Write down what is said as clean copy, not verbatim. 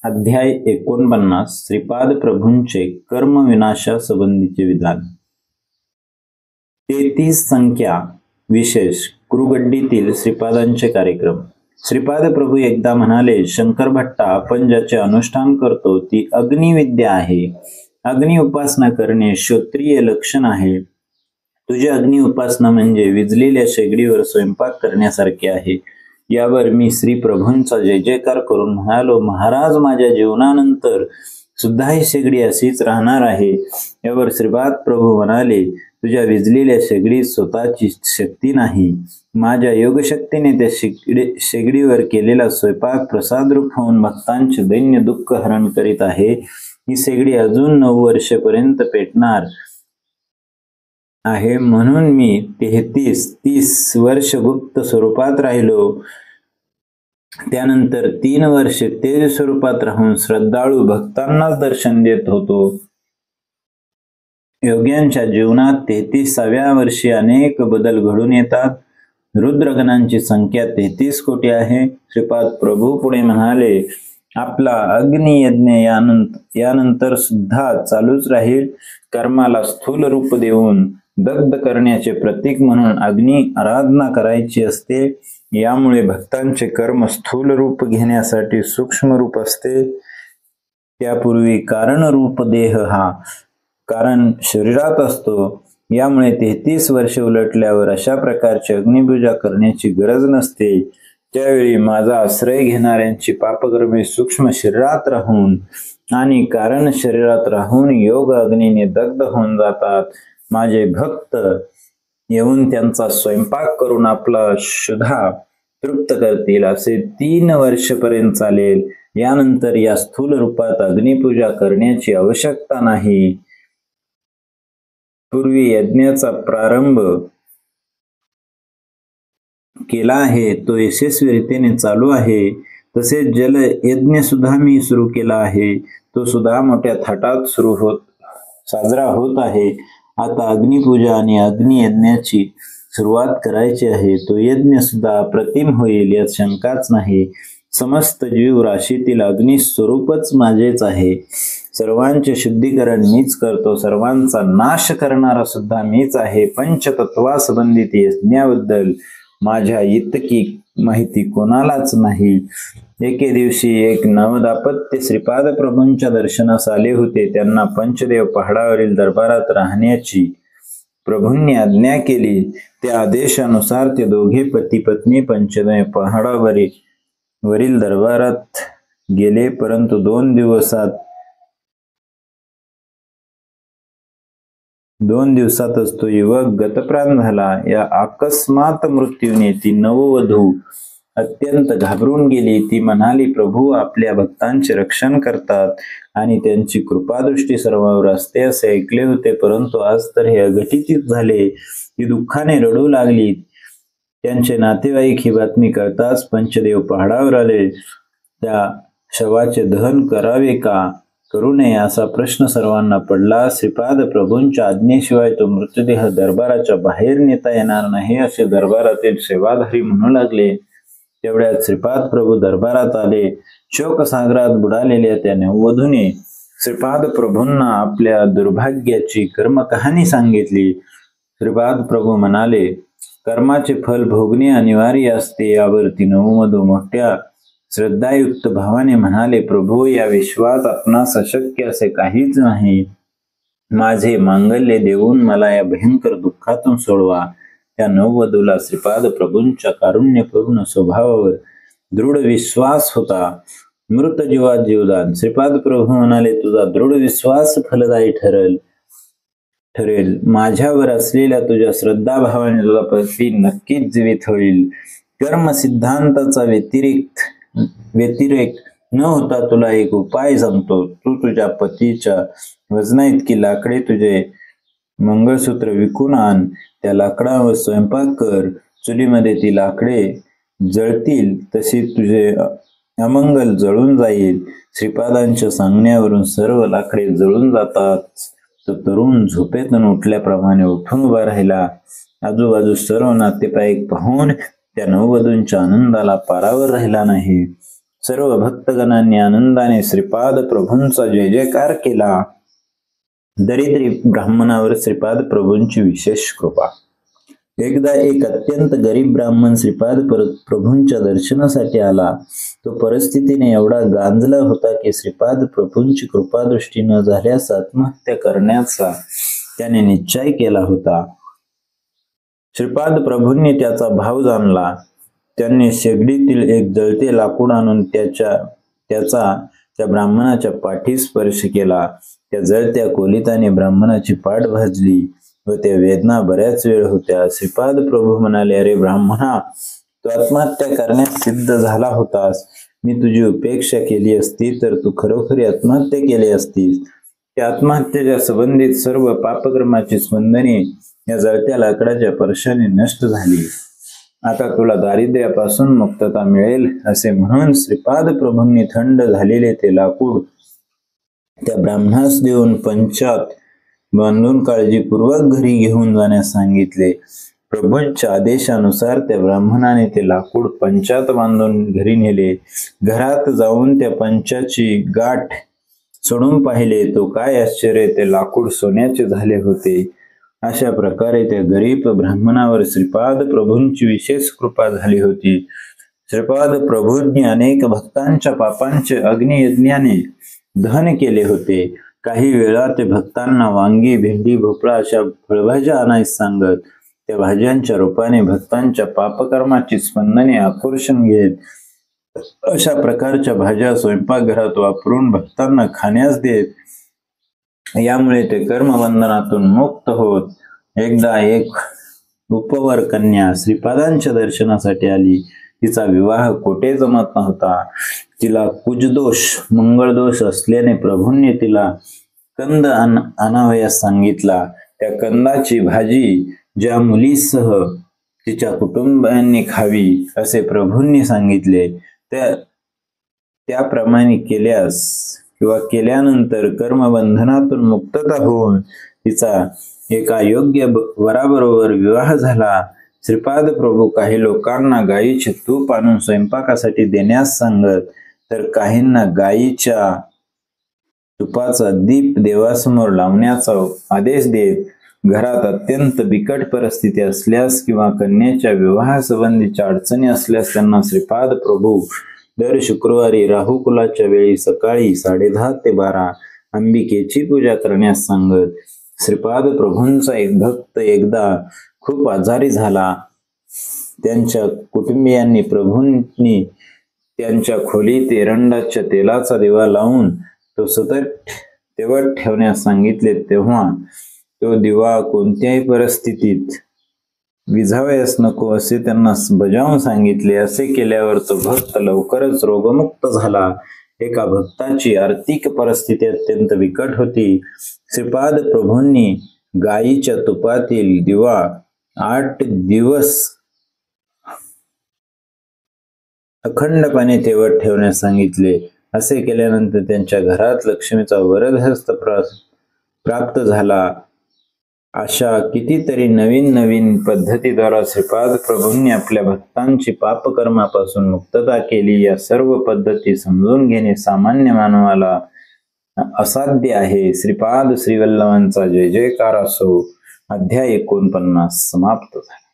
अध्याय 49 श्रीपाद प्रभूंचे कर्मविनाशासंबंधीचे विधान। 33 संख्या विशेष कुरुगड्डीतील श्रीपादांचे कार्यक्रम। श्रीपाद प्रभू एकदा म्हणाले, शंकर भट्टा, आपण ज्याचे अनुष्ठान करतो ती अग्निविद्या आहे। अग्नि उपासना करणे श्रोत्रिय लक्षण आहे। तुझे अग्नि उपासना म्हणजे विजलेल्या शेगडीवर स्वयंपाक करण्यासारखे आहे। यावर मी श्री प्रभूंचा जय जयकार करून म्हणालो, महाराज, माझ्या जीवनानंतर सुद्धा ही शेगडी अशीच राहणार आहे। यावर श्रीपाद प्रभू म्हणाले, तुझ्या विजलेल्या शेगडीत स्वतःची शक्ती नाही। माझ्या योगशक्तीने त्या शेगडीवर केलेला स्वयंपाक प्रसादरूप होऊन भक्तांचे दैन्य दुःख हरण करीत आहे। ही शेगडी अजून 9 वर्षेपर्यंत पेटणार आहे, म्हणून मी 30 वर्ष गुप्त स्वरूपात राहिलो। त्यानंतर 3 वर्षे तेज स्वरूपात राहून श्रद्धाळू भक्तांनाच दर्शन देत होतो। योग्यांच्या जीवनात 33व्या वर्षी अनेक बदल घडून येतात। रुद्रगणांची संख्या 33 कोटी आहे। श्रीपाद प्रभू पुढे म्हणाले, आपला अग्नियज्ञ यानंतर सुद्धा चालूच राहील। कर्माला स्थूल रूप देऊन दग्ध करण्याचे प्रतीक म्हणून अग्नी आराधना करायची असते। यामुळे भक्तांचे कर्म स्थूल रूप घेण्यासाठी सूक्ष्म रूप असते। त्यापूर्वी कारण रूप देह हा कारण शरीरात असतो। यामुळे 33 वर्षे उलटल्यावर अशा प्रकारची अग्निपूजा करण्याची गरज नसते। त्यावेळी माझा आश्रय घेणाऱ्यांची पापकर्मे सूक्ष्म शरीरात राहून आणि कारण शरीरात राहून योग अग्नीने दग्ध होऊन जातात। माझे भक्त येऊन त्यांचा स्वयंपाक करून आपला क्षुधा तृप्त करतील। असे 3 वर्षपर्यंत चालेल। यानंतर या स्थूल रूपात अग्निपूजा करण्याची आवश्यकता नाही। पूर्वी यज्ञाचा प्रारंभ केला आहे तो यशस्वी रीतीने चालू आहे। तसेच जल यज्ञ सुद्धा मी सुरू केला आहे, तो सुद्धा मोठ्या थाटात साजरा होत आहे। आता अग्निपूजा आणि अग्नियज्ञाची सुरुवात करायची आहे। तो यज्ञ सुद्धा अप्रतिम होईल यात शंकाच नाही। समस्त जीव राशीतील अग्निस्वरूपच माझेच आहे। सर्वांचे शुद्धीकरण मीच करतो, सर्वांचा नाश करणारा सुद्धा मीच आहे। पंचतत्वासंबंधित यज्ञाबद्दल माझ्या इतकी माहिती कोणालाच नाही। एके दिवशी एक नवदापत्य श्रीपाद प्रभूंच्या दर्शनास आले होते। त्यांना पंचदेव पहाडावरील दरबारात राहण्याची प्रभूंनी आज्ञा केली। त्या आदेशानुसार ते दोघे पती पत्नी पंचदेव पहाडावरील दरबारात गेले, परंतु 2 दिवसातच तो युवक गतप्राण झाला। या अकस्मात मृत्यूने ती नववधू अत्यंत घाबरून गेली। ती म्हणाली, प्रभू आपल्या भक्तांचे रक्षण करतात आणि त्यांची कृपादृष्टी सर्वांवर असते असे ऐकले होते, परंतु आज तर हे अघटितच झाले। ती दुःखाने रडू लागली। त्यांचे नातेवाईक ही बातमी कळताच पंचदेव पहाडावर आले। त्या शवाचे दहन करावे का करू नये असा प्रश्न सर्वांना पडला। श्रीपाद प्रभूंच्या आज्ञेशिवाय तो मृतदेह दरबाराच्या बाहेर नेता येणार नाही असे दरबारातील सेवाधारी म्हणू लागले। तेवढ्यात श्रीपाद प्रभू दरबारात आले। शोकसागरात बुडालेल्या त्या नववधूने श्रीपाद प्रभूंना आपल्या दुर्भाग्याची कर्मकहाणी सांगितली। श्रीपाद प्रभू म्हणाले, कर्माचे फल भोगणे अनिवार्य असते। यावरती नववधू मोठ्या श्रद्धायुक्त भावाने म्हणाले, प्रभू, या विश्वात आपणास अशक्य असे काहीच नाही। माझे मांगल्य देऊन मला या भयंकर दुःखातून सोडवा। त्या नववधूला श्रीपाद प्रभूंच्या कारुण्यपूर्ण स्वभावावर दृढ विश्वास होता। मृत जीवात जीवदान। श्रीपाद प्रभू म्हणाले, तुझा दृढ विश्वास फलदायी ठरेल। माझ्यावर असलेल्या तुझ्या श्रद्धाभावाने तुझा पती नक्कीच जीवित होईल। कर्म सिद्धांताचा व्यतिरेक न होता तुला एक उपाय सांगतो। तू तुझ्या पतीच्या वजना इतकी लाकडे तुझे मंगळसूत्र विकून आण। त्या लाकडावर स्वयंपाक कर। चुलीमध्ये ती लाकडे जळतील तशी तुझे अमंगल जळून जाईल। श्रीपादांच्या सांगण्यावरून सर्व लाकडे जळून जातात। तो तरुण झोपेतून उठल्याप्रमाणे उठून उभा राहिला। आजूबाजू सर्व नातेवाईक पाहून त्या नववधूंच्या आनंदाला पारावर राहिला नाही। सर्व भक्तगणांनी आनंदाने श्रीपाद प्रभूंचा जय जयकार केला. दरिद्री ब्राह्मणावर श्रीपाद प्रभूंची विशेष कृपा. एकदा एक अत्यंत गरीब ब्राह्मण श्रीपाद प्रभूंच्या दर्शनासाठी आला. तो परिस्थितीने एवढा गांजला होता की श्रीपाद प्रभूंची कृपादृष्टी न झाल्यास आत्महत्या करण्याचा त्याने निश्चय केला होता. श्रीपाद प्रभूंनी त्याचा भाव जाणला. त्यांनी शेगडीतील एक जळते लाकूड आणून त्याचा त्या ब्राह्मणाच्या पाठीस स्पर्श केला. त्या जळत्या कोलिताने ब्राह्मणाची पाठ भाजली व त्या वेदना बऱ्याच वेळ होत्या. श्रीपाद प्रभू म्हणाले, अरे ब्राह्मणा, तू आत्महत्या करण्यास सिद्ध झाला होतास. मी तुझी उपेक्षा केली असती तर तू खरोखरी आत्महत्या केली असतीस. त्या आत्महत्येच्या संबंधित सर्व पापकर्माची स्पंदने या जळत्या लाकडाच्या स्पर्शाने नष्ट झाली. आता तुला दारिद्र्यापासून मुक्तता मिळेल असे म्हणून श्रीपाद प्रभूंनी थंड झालेले ते लाकूड त्या ब्राह्मणास देऊन पंचात बांधून काळजीपूर्वक घरी घेऊन जाण्यास सांगितले. प्रभूंच्या आदेशानुसार त्या ब्राह्मणाने ते लाकूड पंचात बांधून घरी नेले. घरात जाऊन त्या पंचाची गाठ सोडून पाहिले. तो काय आश्चर्य, ते लाकूड सोन्याचे झाले होते. अशा प्रकारे त्या गरीब ब्राह्मणावर श्रीपाद प्रभूंची विशेष कृपा झाली होती. श्रीपाद प्रभूंनी अनेक भक्तांच्या पापांचे अग्नियज्ञाने दहन केले होते. काही वेळा ते भक्तांना वांगी, भेंडी, भोपळा अशा फळभाज्या आणायस सांगत. त्या भाज्यांच्या रूपाने भक्तांच्या पापकर्माची स्पंदने आकर्षण घेत. अशा प्रकारच्या भाज्या स्वयंपाकघरात वापरून भक्तांना खाण्यास देत. यामुळे ते कर्मबंधनातून मुक्त होत. एकदा एक उपवर कन्या श्रीपादांच्या दर्शनासाठी आली. तिचा विवाह कोठे जमत नव्हता. तिला कुजदोष, मंगळदोष असल्याने प्रभूंनी तिला कंद आणावयास सांगितला. त्या कंदाची भाजी ज्या मुलीसह तिच्या कुटुंबांनी खावी असे प्रभूंनी सांगितले. त्याप्रमाणे केल्यानंतर कर्मबंधनातून मुक्तता होऊन तिचा एका योग्य वराबरोबर विवाह झाला. श्रीपाद प्रभू काही लोकांना गायीचे तूप आणून स्वयंपाकासाठी देण्यास सांगत, तर काहींना गायीच्या तुपाचा दीप देवासमोर लावण्याचा आदेश देत. घरात अत्यंत बिकट परिस्थिती असल्यास किंवा कन्याच्या विवाहासंबंधीच्या अडचणी असल्यास त्यांना श्रीपाद प्रभू दर शुक्रवारी राहुकुलाच्या वेळी सकाळी 10:30 ते 12 अंबिकेची पूजा करण्यास सांगत. श्रीपाद प्रभूंचा एक भक्त एकदा खूप आजारी झाला. त्यांच्या कुटुंबियांनी प्रभूंनी त्यांच्या खोलीत एरंडाच्या तेलाचा दिवा लावून तो सतत तेवत ठेवण्यास सांगितले. तेव्हा तो दिवा कोणत्याही परिस्थितीत विझावयास नको असे त्यांना बजावून सांगितले. असे केल्यावर तो भक्त लवकरच रोगमुक्त झाला. एका भक्ताची आर्थिक परिस्थिती अत्यंत बिकट होती. श्रीपाद प्रभूंनी गायीच्या तुपातील दिवा 8 दिवस अखंडपणे तेवत ठेवण्यास सांगितले. असे केल्यानंतर त्यांच्या घरात लक्ष्मीचा वरदहस्त प्राप्त झाला. अशा कितीतरी नवीन पद्धतीद्वारा श्रीपाद प्रभूंनी आपल्या भक्तांची पापकर्मापासून मुक्तता केली. या सर्व पद्धती समजून घेणे सामान्य मानवाला असाध्य आहे. श्रीपाद श्रीवल्लभांचा जय जयकार असो. अध्याय 49 समाप्त झाला.